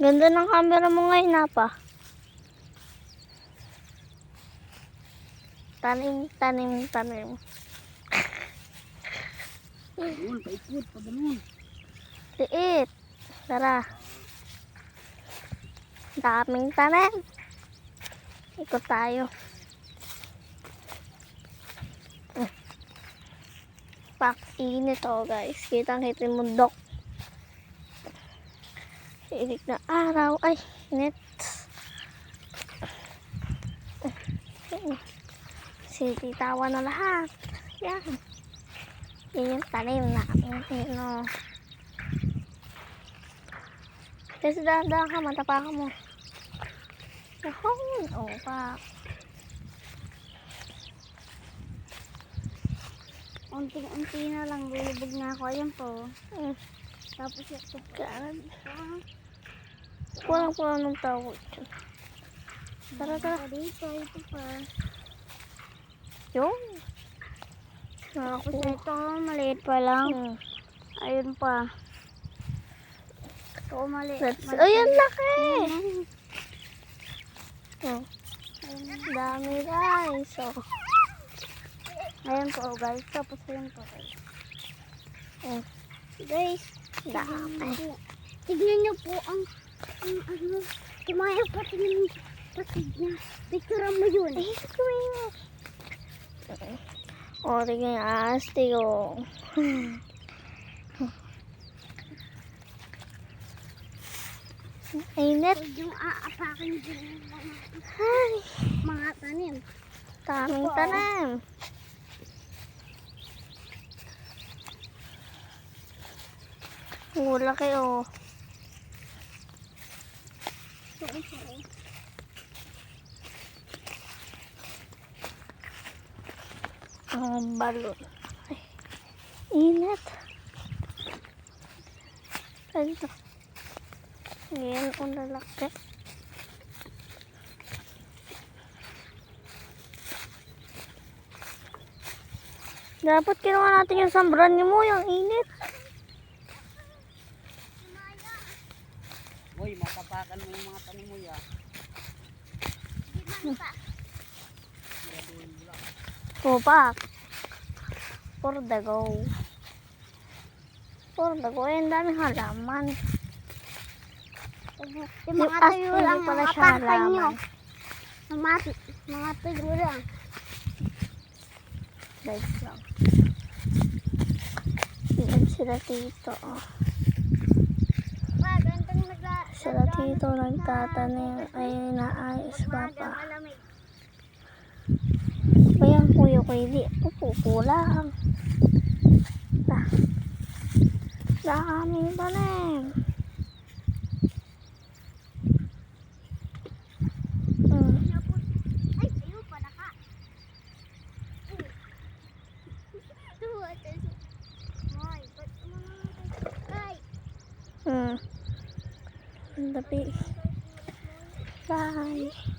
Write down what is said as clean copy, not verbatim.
Ganda ng camera mo ngayon, Napa. Tanim, tanim, tanim. Ayun, paikot, pa ganun. Liit. Tara. Daming tanim. Ikot tayo. Init guys. Kitang-kita yung mundok. Init na araw. Ay, init. Sititawa na lahat. Yan. Yan yung tanim namin. Yan o. Kasi dahan-dahan ka, matapakan mo. Yahoo! O, pa. Unting-unti na lang, lulubog na ako. Ayan po. Tapos ito Kanan. Kulang-kulang ng tawag. Tara, tara. dito, ito pa. Yung. Tapos ito, maliit pa lang. Ayun pa. Ito, maliit. Ayan, laki! Ayun. Dami guys. So, Ayan po guys. Tapos ayun po guys. guys, dami. Tignan niyo po ang ano. Tumaya pa tingin patig niya. Picture mo yun. Ay, kumain. O, tingnan yung asti ko. Init. Huwag yung aapakin dyan Ay, mga tanim. daming tanim. Laki oh. Ang balon. Ay, init. Ito. Ayan, ang lalaki. Dapat kinuha natin yung sambran mo, yung init. Uy, matapakan mo yung mga tanim mo ya. Tupak. For the go. For the go. Ayan, daming halaman. Yung mga tuyo lang pala yung siya apakan nyo. halaman. Mga tuyo lang. Guys lang. Ayan sila tito. Sila tito nagtatanim. Ay, naayos papa. Ayan, kuya ko hindi. Pupulang. Daming tanim. Ay, tayo pala ka. Ay, ba't mo naman? Ay. Ang tabi. Bye.